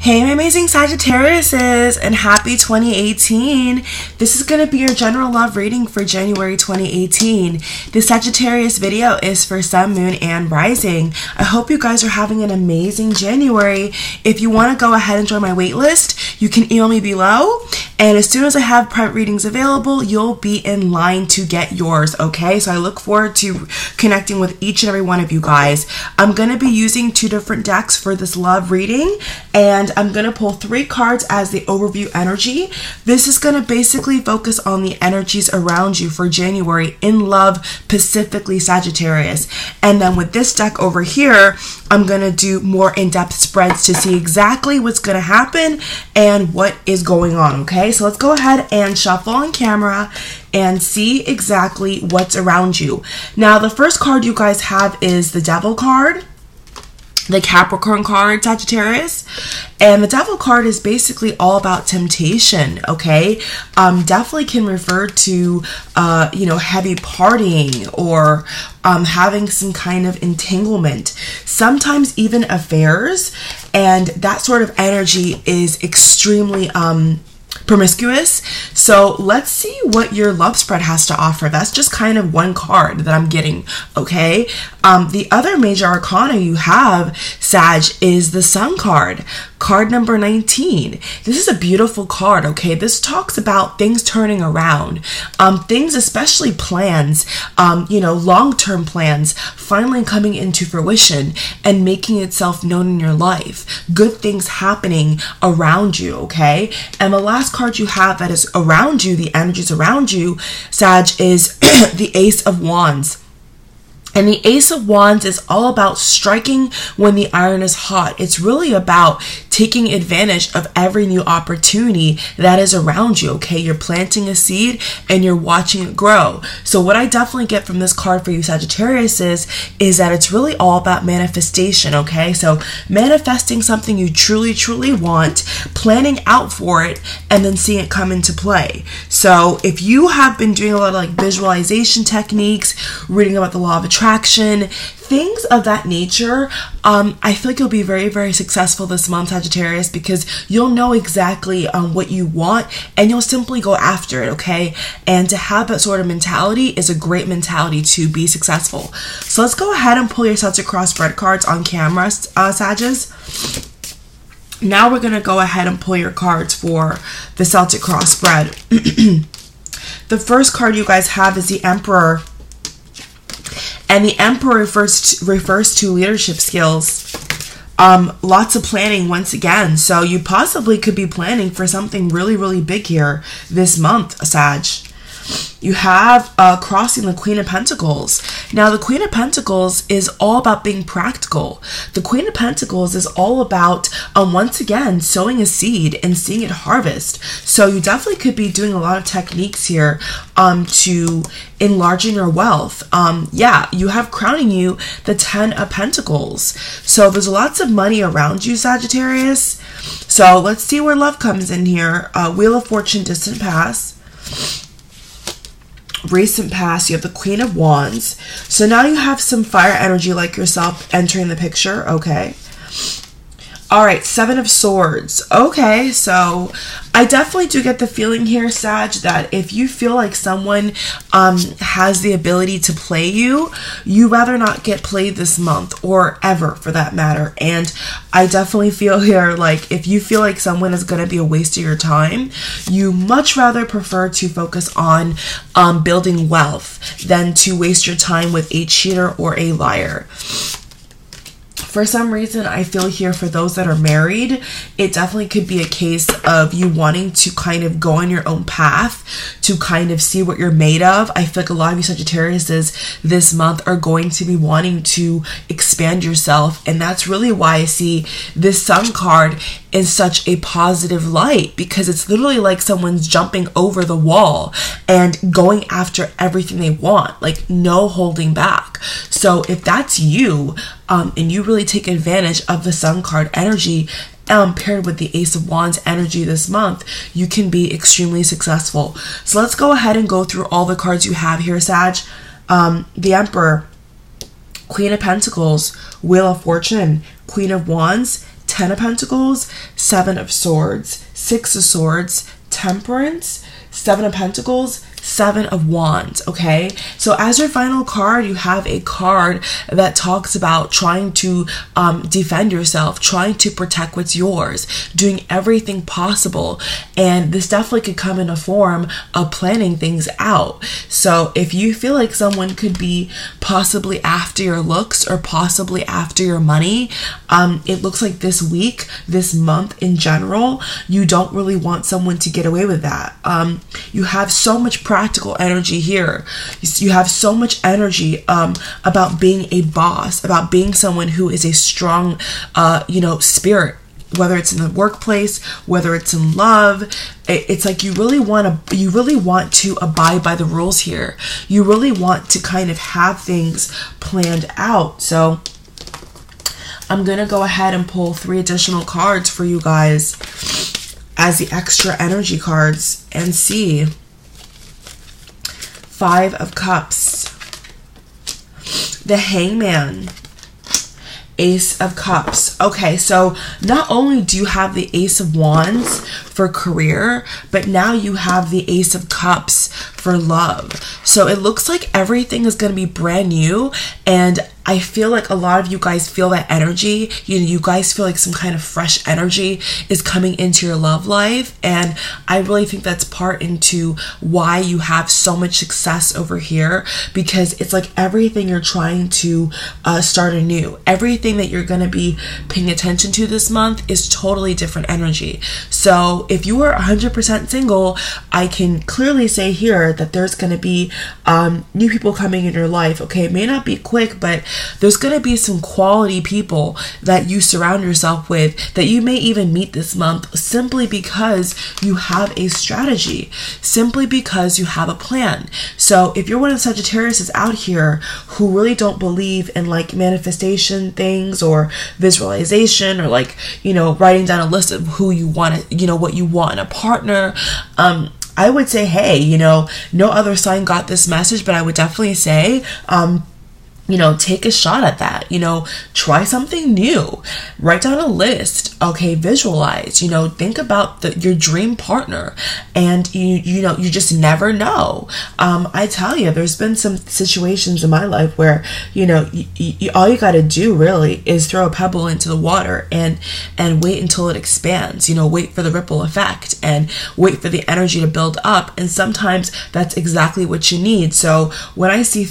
Hey my amazing Sagittariuses, and happy 2018. This is going to be your general love reading for January 2018. This Sagittarius video is for Sun, Moon, and Rising. I hope you guys are having an amazing January. If you want to go ahead and join my waitlist, you can email me below. And as soon as I have private readings available, you'll be in line to get yours, okay? So I look forward to connecting with each and every one of you guys. I'm going to be using 2 different decks for this love reading, and I'm going to pull 3 cards as the overview energy. This is going to basically focus on the energies around you for January in love, specifically Sagittarius. And then with this deck over here, I'm going to do more in-depth spreads to see exactly what's going to happen and what is going on, okay? So let's go ahead and shuffle on camera and see exactly what's around you. Now, the first card you guys have is the Devil card, the Capricorn card, Sagittarius. And the Devil card is basically all about temptation, okay? Definitely can refer to, heavy partying or having some kind of entanglement, sometimes even affairs. And that sort of energy is extremely promiscuous. So let's see what your love spread has to offer. That's just kind of one card that I'm getting, okay? The other major arcana you have, Sag, is the Sun card. Card number 19. This is a beautiful card, okay? This talks about things turning around. Things, especially plans, long-term plans, finally coming into fruition and making itself known in your life. Good things happening around you, okay? And the last card you have that is around you, the energies around you, Sag, is the Ace of Wands. And the Ace of Wands is all about striking when the iron is hot. It's really about taking advantage of every new opportunity that is around you, okay? You're planting a seed and you're watching it grow. So what I definitely get from this card for you Sagittarius is that it's really all about manifestation, okay? So manifesting something you truly, truly want, planning out for it, and then seeing it come into play. So if you have been doing a lot of like visualization techniques, reading about the law of attraction, things of that nature, I feel like you'll be very, very successful this month, Sagittarius, because you'll know exactly what you want and you'll simply go after it, okay? And to have that sort of mentality is a great mentality to be successful. So let's go ahead and pull your Celtic Cross spread cards on camera, Sages. Now we're going to go ahead and pull your cards for the Celtic Cross spread. The first card you guys have is the Emperor. And the Emperor refers to leadership skills. Lots of planning once again. So you possibly could be planning for something really, really big here this month, Sag. You have crossing the Queen of Pentacles. Now, the Queen of Pentacles is all about being practical. The Queen of Pentacles is all about, once again, sowing a seed and seeing it harvest. So you definitely could be doing a lot of techniques here to enlarging your wealth. You have crowning you the 10 of Pentacles. So there's lots of money around you, Sagittarius. So let's see where love comes in here. Wheel of Fortune, distant past. Recent past, you have the Queen of Wands. So now you have some fire energy like yourself entering the picture, okay? All right, 7 of Swords. Okay, so I definitely do get the feeling here, Sag, that if you feel like someone has the ability to play you, you rather not get played this month, or ever for that matter. And I definitely feel here like if you feel like someone is going to be a waste of your time, you much rather prefer to focus on building wealth than to waste your time with a cheater or a liar. For some reason, I feel here for those that are married, it definitely could be a case of you wanting to kind of go on your own path to kind of see what you're made of. I feel like a lot of you Sagittariuses this month are going to be wanting to expand yourself. And that's really why I see this Sun card in such a positive light, because it's literally like someone's jumping over the wall and going after everything they want, like no holding back. So if that's you, and you really take advantage of the Sun card energy paired with the Ace of Wands energy this month, you can be extremely successful. So let's go ahead and go through all the cards you have here, Sag. The Emperor, Queen of Pentacles, Wheel of Fortune, Queen of Wands, Ten of Pentacles, Seven of Swords, Six of Swords, Temperance, Seven of Pentacles, Seven of Wands, okay? So as your final card, you have a card that talks about trying to defend yourself, trying to protect what's yours, doing everything possible. And this definitely could come in a form of planning things out. So if you feel like someone could be possibly after your looks or possibly after your money, it looks like this week, this month in general, you don't really want someone to get away with that. You have so much practical energy here. You have so much energy about being a boss, about being someone who is a strong, spirit, whether it's in the workplace, whether it's in love. It's like you really want to abide by the rules here. You really want to kind of have things planned out. So I'm going to go ahead and pull 3 additional cards for you guys as the extra energy cards and see. 5 of Cups, the Hangman, Ace of Cups. Okay, so not only do you have the Ace of Wands for career, but now you have the Ace of Cups for love. So it looks like everything is going to be brand new, and I feel like a lot of you guys feel that energy. You guys feel like some kind of fresh energy is coming into your love life. And I really think that's part into why you have so much success over here, because it's like everything you're trying to start anew. Everything that you're going to be paying attention to this month is totally different energy. So if you are 100% single, I can clearly say here that there's going to be new people coming in your life. Okay, it may not be quick, but there's going to be some quality people that you surround yourself with that you may even meet this month, simply because you have a strategy, simply because you have a plan. So if you're one of the Sagittarius out here who really don't believe in like manifestation things or visualization or like, writing down a list of who you want to, what you want in a partner, I would say, hey, no other sign got this message, but I would definitely say, take a shot at that. Try something new. Write down a list. Okay, visualize. Think about your dream partner, and you just never know. I tell you, there's been some situations in my life where all you got to do really is throw a pebble into the water and wait until it expands. Wait for the ripple effect and wait for the energy to build up. And sometimes that's exactly what you need. So when I see,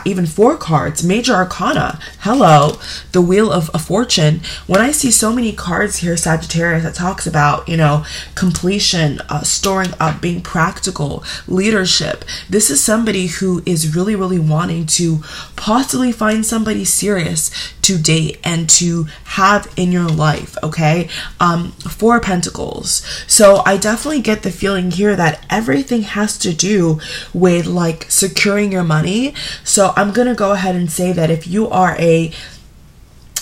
even 4 cards, major arcana, hello, the Wheel of Fortune. When I see so many cards here, Sagittarius, that talks about, completion, storing up, being practical, leadership. This is somebody who is really, really wanting to possibly find somebody serious to date and to have in your life, okay? 4 Pentacles. So I definitely get the feeling here that everything has to do with like securing your money. So I'm going to go ahead and say that if you are a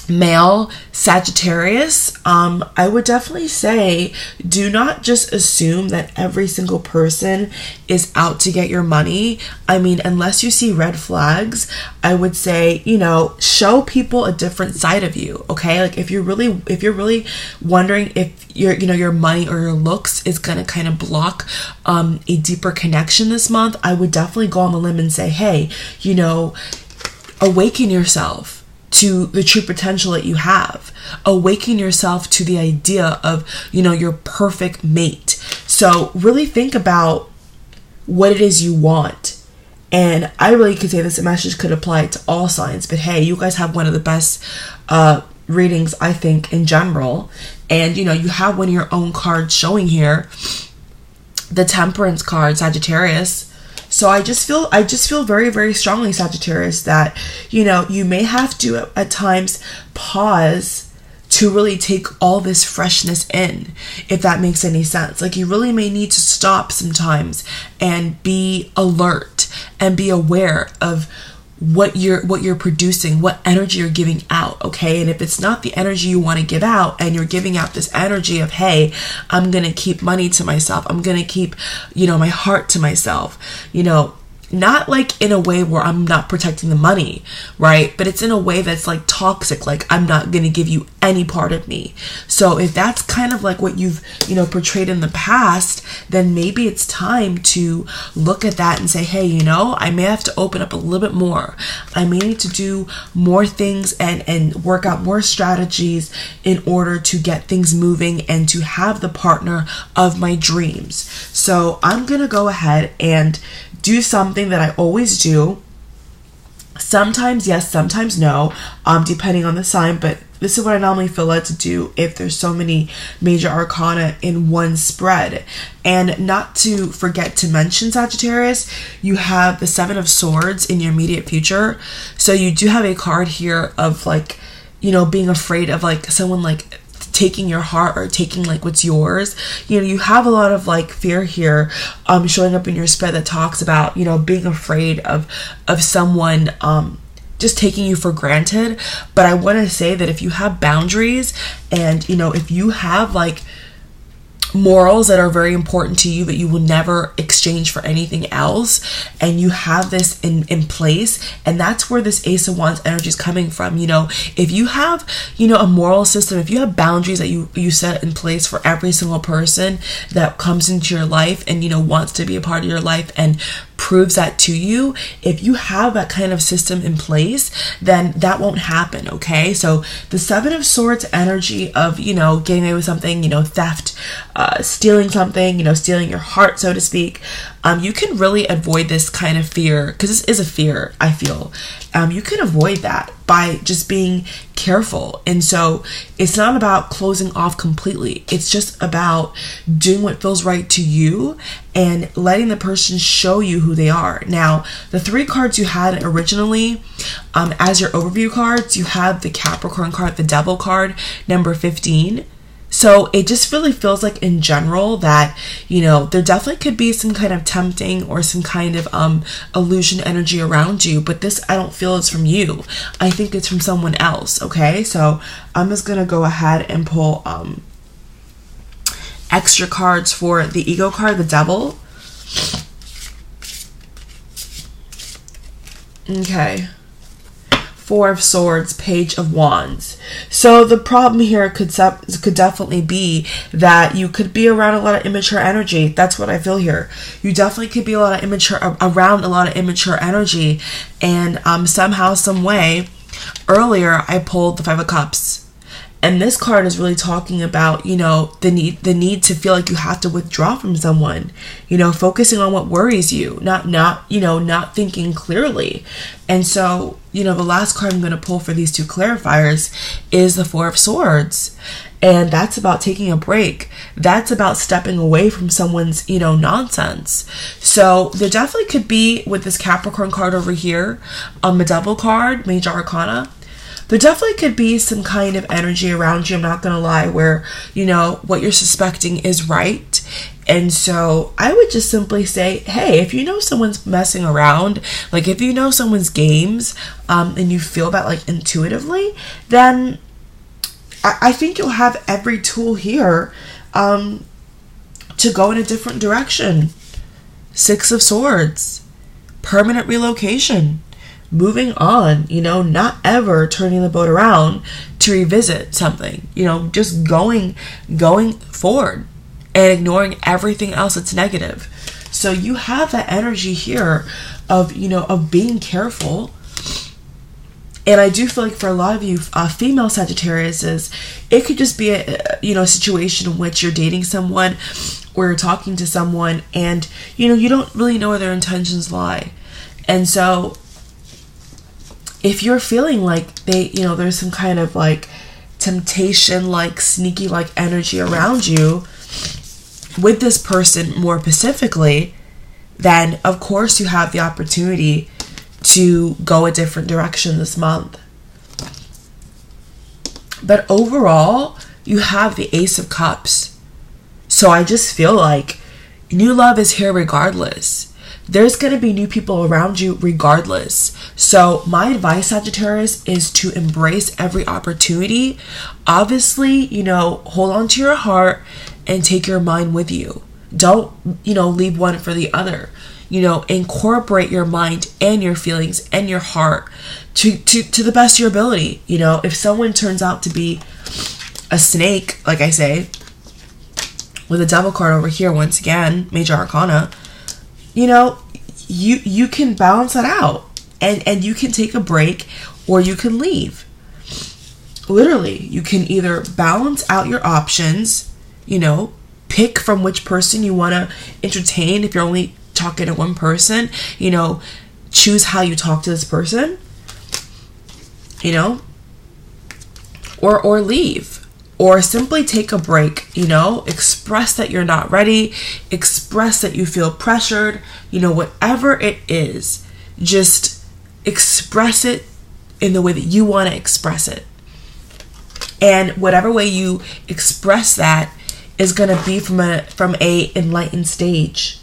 male Sagittarius, I would definitely say do not just assume that every single person is out to get your money. I mean, unless you see red flags, I would say, show people a different side of you, okay? Like if you're really wondering if your money or your looks is going to kind of block a deeper connection this month, I would definitely go on the limb and say, hey, awaken yourself to the true potential that you have. Awaken yourself to the idea of, your perfect mate. So really think about what it is you want. And I really could say this message could apply to all signs, but hey, you guys have one of the best readings, I think, in general. And, you have one of your own cards showing here, the Temperance card, Sagittarius. So I just feel very, very strongly, Sagittarius, that, you may have to at times pause to really take all this freshness in, if that makes any sense. Like you really may need to stop sometimes and be alert and be aware of what you're producing, what energy you're giving out, okay? And if it's not the energy you want to give out, and you're giving out this energy of, hey, I'm gonna keep money to myself, I'm gonna keep, my heart to myself, not like in a way where I'm not protecting the money, right? But it's in a way that's like toxic, like I'm not going to give you any part of me. So if that's kind of like what you've, you know, portrayed in the past, then maybe it's time to look at that and say, hey, you know, I may have to open up a little bit more. I may need to do more things and work out more strategies in order to get things moving and to have the partner of my dreams. So I'm going to go ahead and do something that I always do. Sometimes yes, sometimes no, depending on the sign, but this is what I normally feel led to do if there's so many major arcana in one spread. And not to forget to mention, Sagittarius, you have the Seven of Swords in your immediate future. So you do have a card here of like, you know, being afraid of like someone like taking your heart or taking like what's yours. You know, you have a lot of like fear here showing up in your spread that talks about, you know, being afraid of someone just taking you for granted. But I want to say that if you have boundaries and, you know, if you have like morals that are very important to you that you will never exchange for anything else, and you have this in place, and that's where this Ace of Wands energy is coming from. You know, if you have, you know, a moral system, if you have boundaries that you set in place for every single person that comes into your life and, you know, wants to be a part of your life and proves that to you, if you have that kind of system in place, then that won't happen. Okay, so the Seven of Swords energy of, you know, getting away with something, you know, theft, stealing something, you know, stealing your heart, so to speak, you can really avoid this kind of fear, because this is a fear, I feel. You can avoid that by just being careful. And so it's not about closing off completely. It's just about doing what feels right to you and letting the person show you who they are. Now, the three cards you had originally as your overview cards, you have the Capricorn card, the Devil card, number 15. So it just really feels like in general that, you know, there definitely could be some kind of tempting or some kind of illusion energy around you, but this I don't feel is from you. I think it's from someone else. Okay, so I'm just gonna go ahead and pull extra cards for the Ego card, the Devil. Okay. Four of Swords, Page of Wands. So the problem here could definitely be that you could be around a lot of immature energy. That's what I feel here. You definitely could be around a lot of immature energy, and somehow, some way, earlier I pulled the Five of Cups. And this card is really talking about, you know, the need to feel like you have to withdraw from someone, you know, focusing on what worries you, not thinking clearly. And so, you know, the last card I'm going to pull for these two clarifiers is the Four of Swords. And that's about taking a break. That's about stepping away from someone's, you know, nonsense. So there definitely could be, with this Capricorn card over here, the Devil card, Major Arcana, there definitely could be some kind of energy around you, I'm not going to lie, where, you know, what you're suspecting is right. And so I would just simply say, hey, if you know someone's messing around, like if you know someone's games, and you feel that like intuitively, then I think you'll have every tool here to go in a different direction. Six of Swords, permanent relocation. Moving on, you know, not ever turning the boat around to revisit something, you know, just going forward and ignoring everything else that's negative. So you have that energy here of, you know, of being careful. And I do feel like for a lot of you female Sagittariuses, it could just be a, you know, a situation in which you're dating someone or you're talking to someone and, you know, you don't really know where their intentions lie. And so if you're feeling like they, you know, there's some kind of like temptation, like sneaky like energy around you with this person more specifically, then of course you have the opportunity to go a different direction this month. But overall, you have the Ace of Cups. So I just feel like new love is here regardless. There's going to be new people around you regardless. So my advice, Sagittarius, is to embrace every opportunity. Obviously, you know, hold on to your heart and take your mind with you. Don't, you know, leave one for the other. incorporate your mind and your feelings and your heart to the best of your ability. If someone turns out to be a snake, like I say, with a devil card over here, once again, major arcana, you can balance that out, and you can take a break, or you can leave. Literally, you can either balance out your options, pick from which person you want to entertain. If you're only talking to one person, choose how you talk to this person, or leave. Or simply take a break, express that you're not ready, express that you feel pressured, whatever it is, just express it in the way that you want to express it. And whatever way you express that is going to be from a enlightened stage.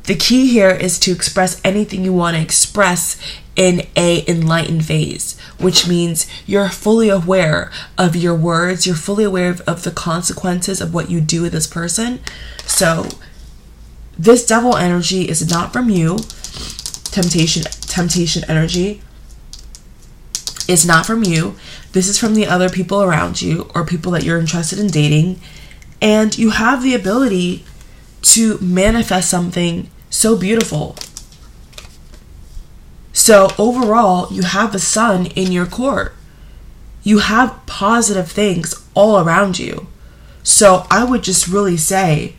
The key here is to express anything you want to express in a enlightened phase, which means you're fully aware of your words, you're fully aware of the consequences of what you do with this person. So this devil energy is not from you. Temptation energy is not from you. This is from the other people around you, or people that you're interested in dating. And you have the ability to manifest something so beautiful. So overall, you have the sun in your court. You have positive things all around you. So I would just really say,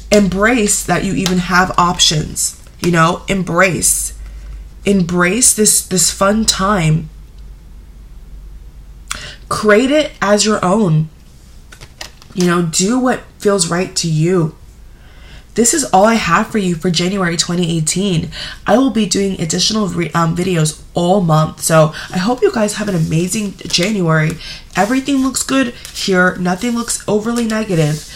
embrace that you even have options. Embrace this fun time. Create it as your own. Do what feels right to you. This is all I have for you for January 2018. I will be doing additional videos all month. So I hope you guys have an amazing January. Everything looks good here. Nothing looks overly negative.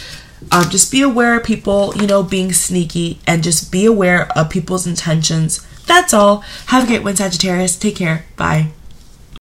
Just be aware of people, being sneaky, and just be aware of people's intentions. That's all. Have a great one, Sagittarius. Take care. Bye.